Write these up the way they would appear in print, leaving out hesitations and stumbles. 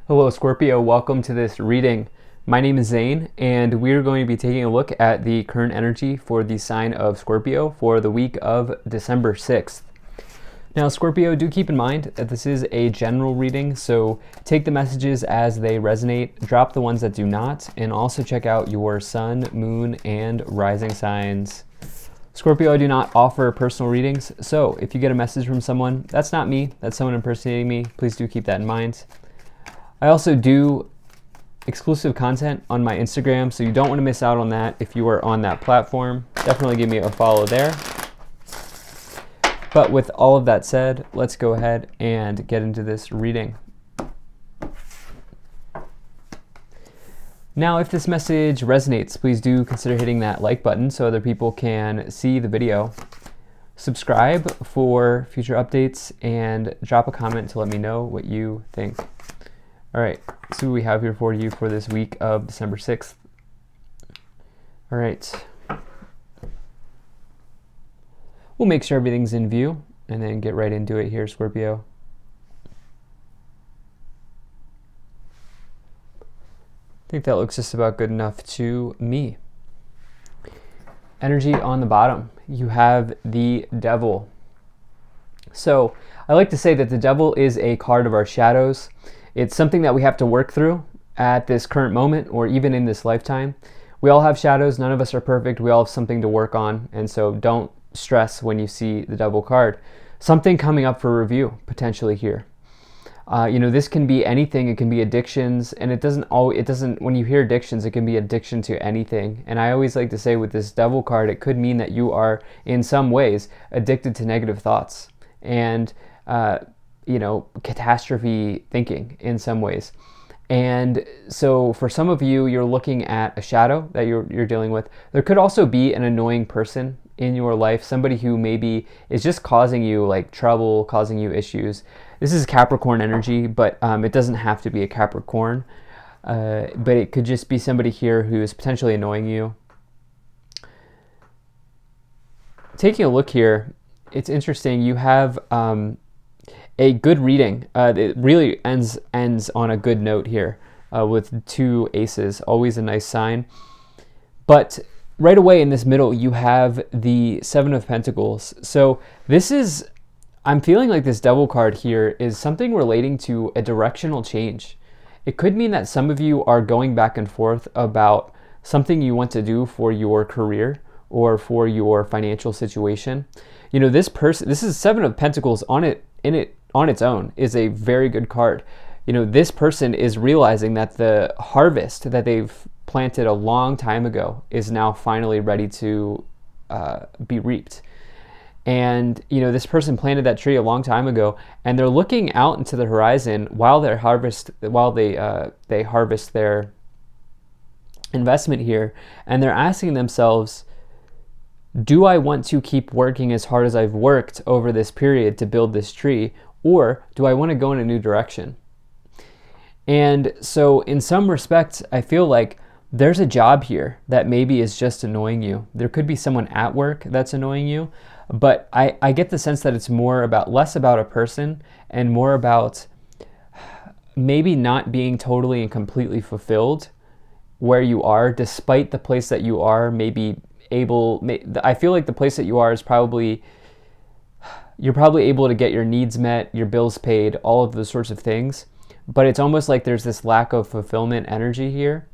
Hello Scorpio, welcome to this reading. My name is Zane and we're going to be taking a look at the current energy for the sign of Scorpio for the week of December 6th. Now Scorpio, do keep in mind that this is a general reading, so take the messages as they resonate, drop the ones that do not, and also check out your sun, moon, and rising signs. Scorpio, I do not offer personal readings, so if you get a message from someone, that's not me, that's someone impersonating me. Please do keep that in mind. I also do exclusive content on my Instagram, so you don't want to miss out on that if you are on that platform. Definitely give me a follow there. But with all of that said, let's go ahead and get into this reading. Now, if this message resonates, please do consider hitting that like button so other people can see the video. Subscribe for future updates and drop a comment to let me know what you think. All right, see what we have here for you for this week of December 6th. All right. We'll make sure everything's in view and then get right into it here, Scorpio. I think that looks just about good enough to me. Energy on the bottom, you have the Devil. So I like to say that the Devil is a card of our shadows. It's something that we have to work through at this current moment or even in this lifetime. We all have shadows. None of us are perfect. We all have something to work on. And so don't stress when you see the Devil card. Something coming up for review potentially here. This can be anything. It can be addictions, and when you hear addictions, it can be addiction to anything. And I always like to say with this Devil card, it could mean that you are in some ways addicted to negative thoughts and catastrophe thinking in some ways. And so for some of you, you're looking at a shadow that you're dealing with. There could also be an annoying person in your life, somebody who maybe is just causing you like trouble, causing you issues. This is Capricorn energy, but it doesn't have to be a Capricorn. But it could just be somebody here who is potentially annoying you. Taking a look here, it's interesting. You have a good reading. It really ends on a good note here with two aces, always a nice sign. But right away in this middle, you have the Seven of Pentacles. So I'm feeling like this Devil card here is something relating to a directional change. It could mean that some of you are going back and forth about something you want to do for your career or for your financial situation. This is Seven of Pentacles on its own is a very good card. This person is realizing that the harvest that they've planted a long time ago is now finally ready to be reaped. And this person planted that tree a long time ago, and they're looking out into the horizon while they harvest their investment here, and they're asking themselves, do I want to keep working as hard as I've worked over this period to build this tree, or do I want to go in a new direction? And so in some respects, I feel like there's a job here that maybe is just annoying you. There could be someone at work that's annoying you, but I get the sense that it's less about a person and more about maybe not being totally and completely fulfilled where you are, despite the place that you are. I feel like the place that you are is you're probably able to get your needs met, your bills paid, all of those sorts of things. But it's almost like there's this lack of fulfillment energy here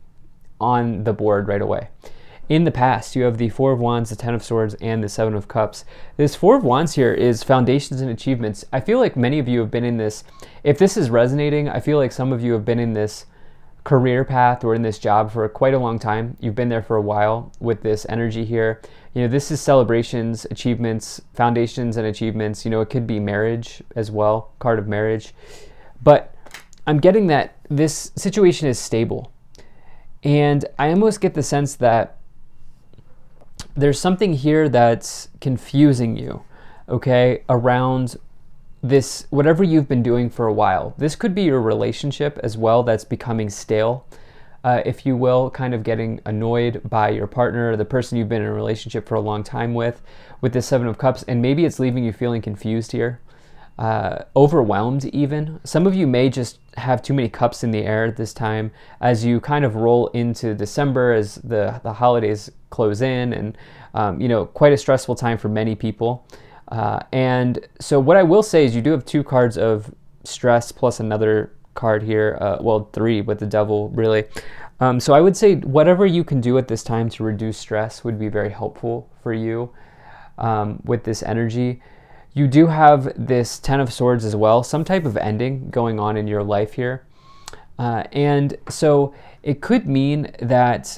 on the board right away. In the past, you have the Four of Wands, the Ten of Swords, and the Seven of Cups. This Four of Wands here is foundations and achievements. I feel like many of you have been in this. If this is resonating, I feel like some of you have been in this career path or in this job for quite a long time. You've been there for a while with this energy here. This is celebrations, achievements, foundations and achievements. It could be marriage as well, card of marriage. But I'm getting that this situation is stable. And I almost get the sense that there's something here that's confusing you, okay, around this, whatever you've been doing for a while. This could be your relationship as well that's becoming stale, if you will, kind of getting annoyed by your partner, the person you've been in a relationship for a long time with this Seven of Cups, and maybe it's leaving you feeling confused here. overwhelmed even. Some of you may just have too many cups in the air at this time as you kind of roll into December, as the holidays close in, and quite a stressful time for many people. And so what I will say is you do have 2 cards of stress plus another card here, well, 3 with the devil, really. So I would say whatever you can do at this time to reduce stress would be very helpful for you with this energy. You do have this 10 of Swords as well, some type of ending going on in your life here. And so it could mean that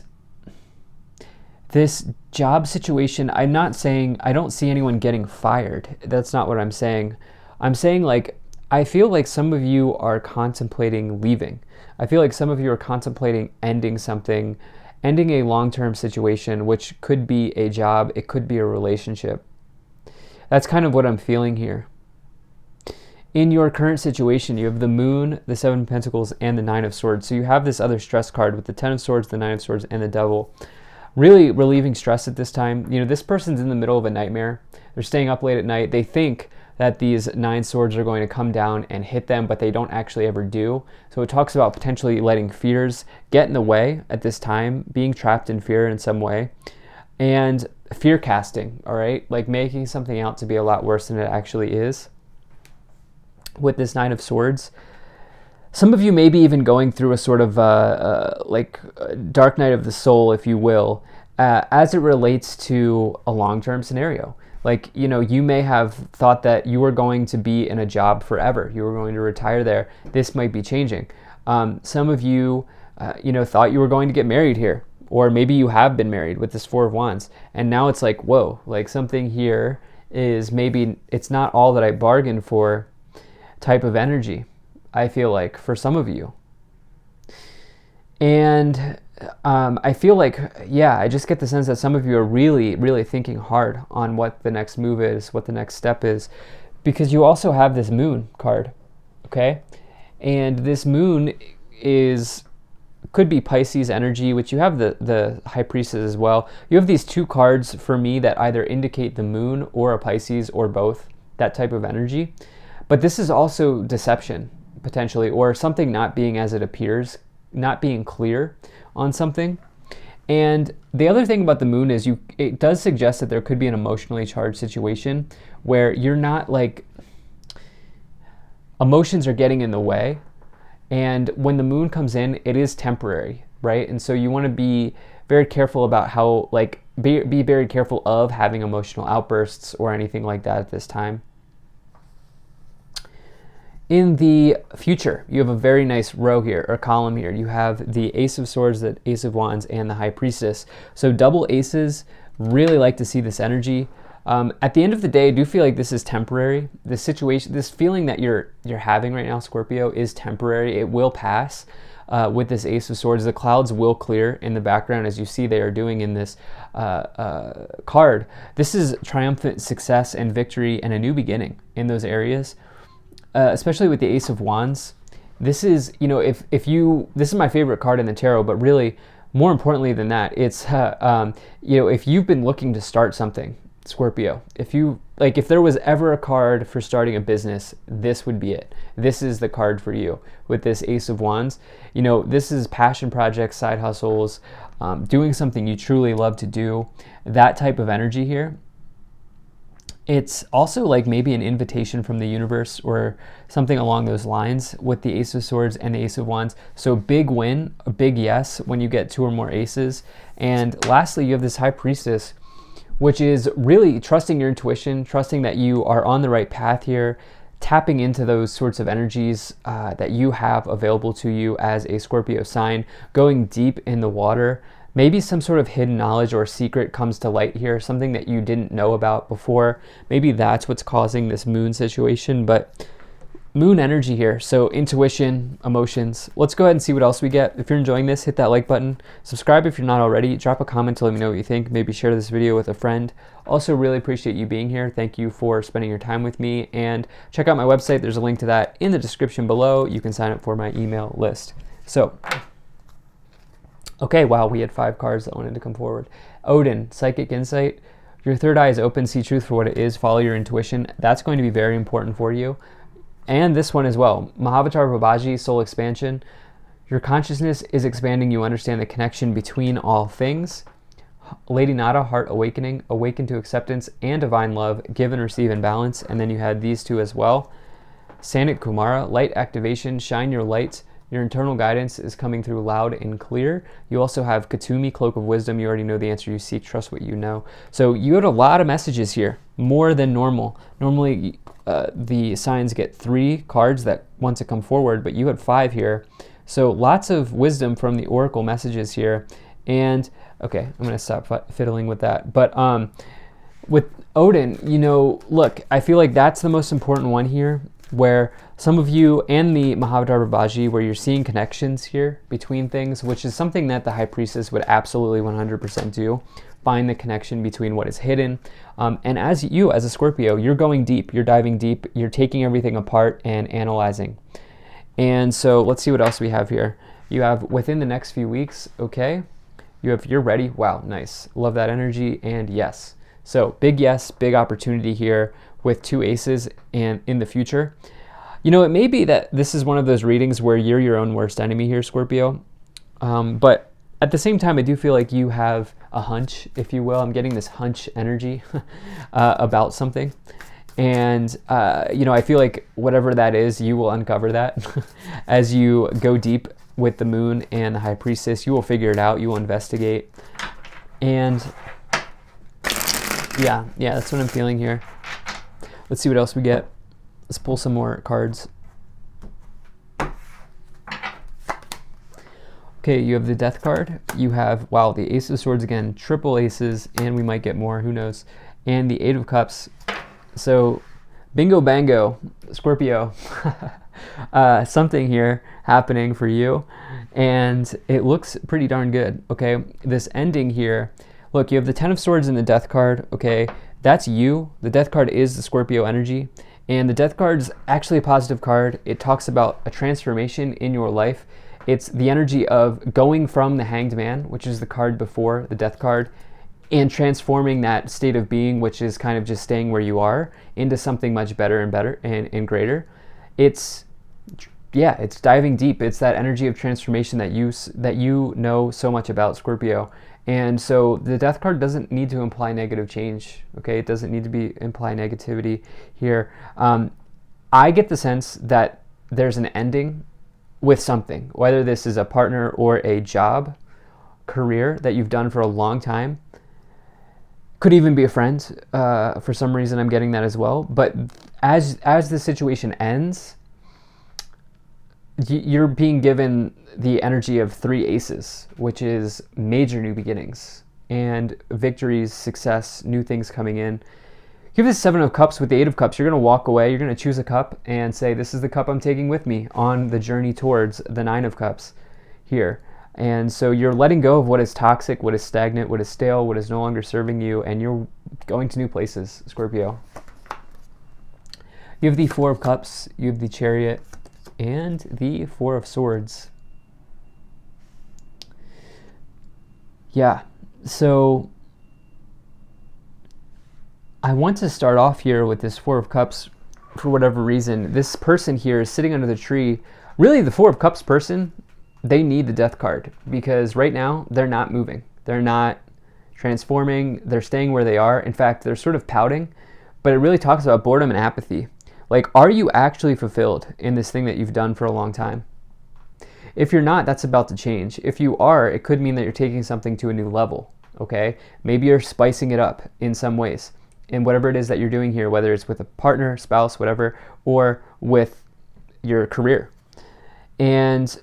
this job situation, I'm not saying, I don't see anyone getting fired. That's not what I'm saying. I'm saying, like, I feel like some of you are contemplating leaving. I feel like some of you are contemplating ending something, ending a long-term situation, which could be a job, it could be a relationship. That's kind of what I'm feeling here. In your current situation, you have the Moon, the 7 of Pentacles, and the 9 of Swords. So you have this other stress card with the 10 of Swords, the 9 of Swords, and the Devil. Really relieving stress at this time. This person's in the middle of a nightmare. They're staying up late at night. They think that these 9 swords are going to come down and hit them, but they don't actually ever do. So it talks about potentially letting fears get in the way at this time, being trapped in fear in some way, and fear casting, all right? Like making something out to be a lot worse than it actually is. With this 9 of Swords, some of you may be even going through a sort of dark night of the soul, if you will, as it relates to a long-term scenario. Like, you may have thought that you were going to be in a job forever. You were going to retire there. This might be changing. Some of you, thought you were going to get married here. Or maybe you have been married with this 4 of Wands. And now it's like, whoa, like something here is maybe it's not all that I bargained for type of energy, I feel like, for some of you. And I feel like, I just get the sense that some of you are really, really thinking hard on what the next move is, what the next step is, because you also have this Moon card, okay? And this Moon could be Pisces energy, which you have the High Priestess as well. You have these 2 cards for me that either indicate the Moon or a Pisces or both, that type of energy. But this is also deception, potentially, or something not being as it appears, not being clear on something. And the other thing about the Moon is it does suggest that there could be an emotionally charged situation where you're not like, emotions are getting in the way. And when the Moon comes in, it is temporary, right? And so you want to be very careful about how, be very careful of having emotional outbursts or anything like that at this time. In the future, you have a very nice row here, or column here. You have the Ace of Swords, the Ace of Wands, and the High Priestess. So double aces, really like to see this energy. At the end of the day, I do feel like this is temporary. This situation, this feeling that you're having right now, Scorpio, is temporary. It will pass. With this Ace of Swords, the clouds will clear in the background, as you see they are doing in this card. This is triumphant success and victory and a new beginning in those areas. Especially with the Ace of Wands. This is, this is my favorite card in the tarot, but really, more importantly than that, it's, if you've been looking to start something, Scorpio, if there was ever a card for starting a business, this would be it. This is the card for you with this Ace of Wands. This is passion projects, side hustles, doing something you truly love to do, that type of energy here. It's also like maybe an invitation from the universe or something along those lines with the Ace of Swords and the Ace of Wands. So big win, a big yes when you get 2 or more aces. And lastly, you have this High Priestess, which is really trusting your intuition, trusting that you are on the right path here, tapping into those sorts of energies that you have available to you as a Scorpio sign, going deep in the water. Maybe some sort of hidden knowledge or secret comes to light here, something that you didn't know about before. Maybe that's what's causing this Moon situation, but Moon energy here. So intuition, emotions. Let's go ahead and see what else we get. If you're enjoying this, hit that like button. Subscribe if you're not already. Drop a comment to let me know what you think. Maybe share this video with a friend. Also really appreciate you being here. Thank you for spending your time with me. And check out my website. There's a link to that in the description below. You can sign up for my email list. So, okay, wow, we had 5 cards that wanted to come forward. Odin, Psychic Insight. Your third eye is open, see truth for what it is, follow your intuition. That's going to be very important for you. And this one as well. Mahavatar Babaji, soul expansion. Your consciousness is expanding. You understand the connection between all things. Lady Nada, heart awakening, awaken to acceptance and divine love, give and receive in balance. And then you had these two as well. Sanit Kumara, light activation, shine your light. Your internal guidance is coming through loud and clear. You also have Katumi, cloak of wisdom. You already know the answer you seek, trust what you know. So you had a lot of messages here, more than normal. Normally the signs get 3 cards that want to come forward, but you had 5 here. So lots of wisdom from the oracle messages here. And okay, I'm gonna stop fiddling with that. But with Odin, you know, look, I feel like that's the most important one here, where some of you and the Mahavatar Babaji, where you're seeing connections here between things, which is something that the High Priestess would absolutely 100% do. Find the connection between what is hidden. And as you, as a Scorpio, you're going deep, you're diving deep, you're taking everything apart and analyzing. And so let's see what else we have here. You have within the next few weeks, okay. You have you're ready. Wow, nice. Love that energy. And yes. So big yes, big opportunity here with 2 aces and in the future. You know, it may be that this is one of those readings where you're your own worst enemy here, Scorpio. But at the same time, I do feel like you have a hunch, if you will. I'm getting this hunch energy about something. And, you know, I feel like whatever that is, you will uncover that as you go deep with the moon and the High Priestess. You will figure it out. You will investigate. And yeah, that's what I'm feeling here. Let's see what else we get. Let's pull some more cards. Okay, you have the Death card. You have, wow, the Ace of Swords again, triple aces, and we might get more, who knows. And the 8 of Cups. So, bingo bango, Scorpio. Something here happening for you, and it looks pretty darn good, okay? This ending here, look, you have the 10 of Swords and the Death card, okay? That's you. The Death card is the Scorpio energy, and the Death card is actually a positive card. It talks about a transformation in your life. It's the energy of going from the Hanged Man, which is the card before the Death card, and transforming that state of being, which is kind of just staying where you are, into something much better and greater. It's diving deep. It's that energy of transformation that you know so much about, Scorpio. And so the Death card doesn't need to imply negative change, okay? It doesn't need to imply negativity here. I get the sense that there's an ending with something, whether this is a partner or a job, career that you've done for a long time. Could even be a friend. For some reason, I'm getting that as well. But as the situation ends, you're being given the energy of 3 aces, which is major new beginnings and victories, success, new things coming in. You have the 7 of Cups with the 8 of Cups. You're going to walk away. You're going to choose a cup and say, this is the cup I'm taking with me on the journey towards the 9 of Cups here. And so you're letting go of what is toxic, what is stagnant, what is stale, what is no longer serving you, and you're going to new places, Scorpio. You have the 4 of Cups, you have the Chariot, and the 4 of Swords. Yeah, so I want to start off here with this 4 of Cups for whatever reason. This person here is sitting under the tree. Really, the 4 of Cups person, they need the Death card because right now they're not moving. They're not transforming. They're staying where they are. In fact, they're sort of pouting, but it really talks about boredom and apathy. Like, are you actually fulfilled in this thing that you've done for a long time? If you're not, that's about to change. If you are, it could mean that you're taking something to a new level, okay? Maybe you're spicing it up in some ways. And whatever it is that you're doing here, whether it's with a partner, spouse, whatever, or with your career. And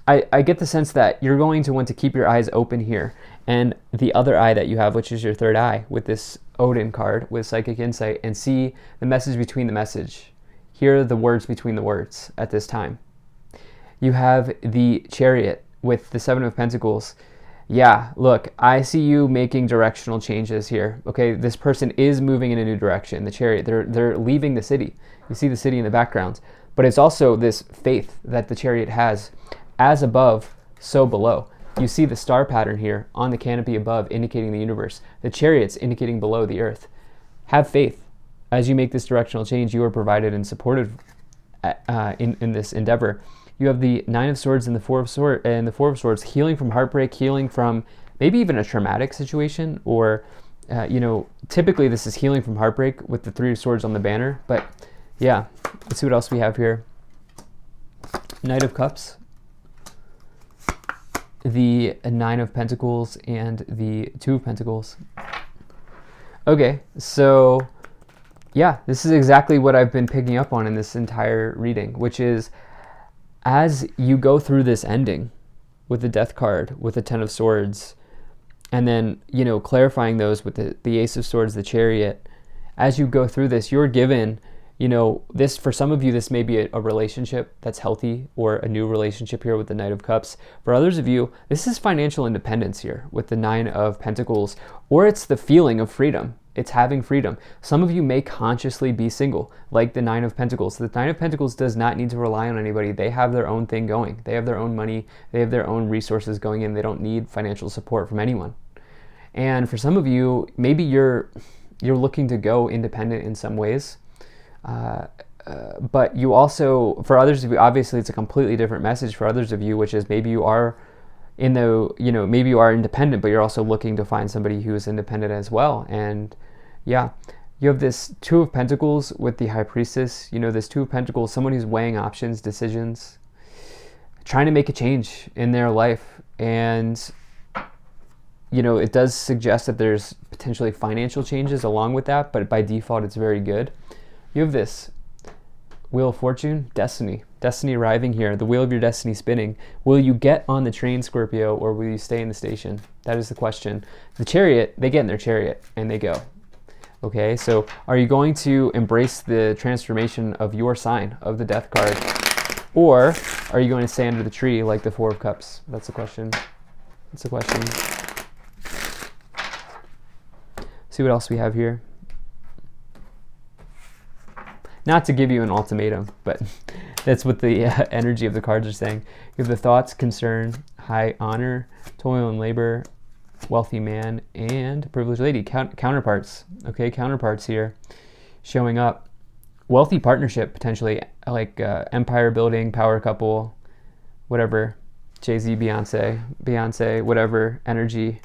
I get the sense that you're going to want to keep your eyes open here. And the other eye that you have, which is your third eye, with this Odin card, with Psychic Insight, and see the message between the message. Hear the words between the words at this time. You have the Chariot with the 7 of Pentacles. Yeah, look, I see you making directional changes here. Okay, this person is moving in a new direction. The Chariot, they're leaving the city. You see the city in the background. But it's also this faith that the Chariot has. As above, so below. You see the star pattern here on the canopy above, indicating the universe. The Chariot's indicating below the earth. Have faith. As you make this directional change, you are provided and supported in this endeavor. You have the Nine of Swords and the Four of Swords, healing from heartbreak, healing from maybe even a traumatic situation, or typically this is healing from heartbreak with the Three of Swords on the banner. But yeah, let's see what else we have here. Knight of Cups, the Nine of Pentacles, and the Two of Pentacles. Okay, so yeah, this is exactly what I've been picking up on in this entire reading, which is as you go through this ending with the Death card, with the Ten of Swords, and then, clarifying those with the Ace of Swords, the Chariot, as you go through this, you're given, this, for some of you, this may be a relationship that's healthy, or a new relationship here with the Knight of Cups. For others of you, this is financial independence here with the Nine of Pentacles, or it's the feeling of freedom. It's having freedom. Some of you may consciously be single, like the Nine of Pentacles. The Nine of Pentacles does not need to rely on anybody. They have their own thing going. They have their own money. They have their own resources going in. They don't need financial support from anyone. And for some of you, maybe you're looking to go independent in some ways. But you also, for others of you, obviously it's a completely different message for others of you, which is maybe you are maybe you are independent, but you're also looking to find somebody who is independent as well. And yeah, you have this Two of Pentacles with the High Priestess. This Two of Pentacles, someone who's weighing options, decisions, trying to make a change in their life. And it does suggest that there's potentially financial changes along with that, but by default, it's very good. You have this Wheel of Fortune, destiny arriving here, the wheel of your destiny spinning. Will you get on the train, Scorpio, or will you stay in the station? That is the question. The Chariot, they get in their chariot and they go. Okay, so are you going to embrace the transformation of your sign, of the Death card, or are you going to stay under the tree like the Four of Cups? That's the question. That's the question. See what else we have here. Not to give you an ultimatum, but that's what the energy of the cards are saying. You have the Thoughts, Concern, High Honor, Toil and Labor, Wealthy Man, and Privileged Lady. Counterparts, okay? Counterparts here showing up. Wealthy partnership, potentially, like empire building, power couple, whatever. Jay-Z, Beyonce, whatever energy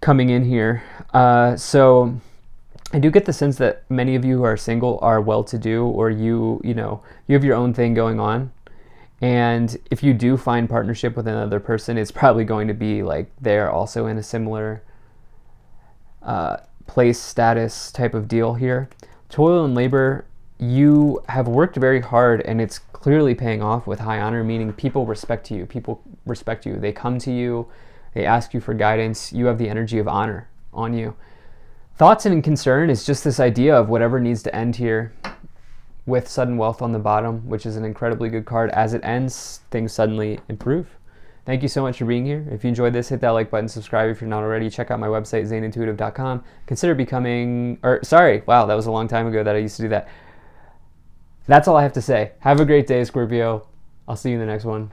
coming in here. So I do get the sense that many of you who are single are well-to-do, or you have your own thing going on. And if you do find partnership with another person, it's probably going to be like they're also in a similar place, status type of deal here. Toil and labor, you have worked very hard, and it's clearly paying off with High Honor, meaning people respect you. People respect you. They come to you. They ask you for guidance. You have the energy of honor on you. Thoughts and Concern is just this idea of whatever needs to end here, with Sudden Wealth on the bottom, which is an incredibly good card. As it ends, things suddenly improve. Thank you so much for being here. If you enjoyed this, hit that like button, subscribe if you're not already. Check out my website, zanintuitive.com. Consider becoming, wow, that was a long time ago that I used to do that. That's all I have to say. Have a great day, Scorpio. I'll see you in the next one.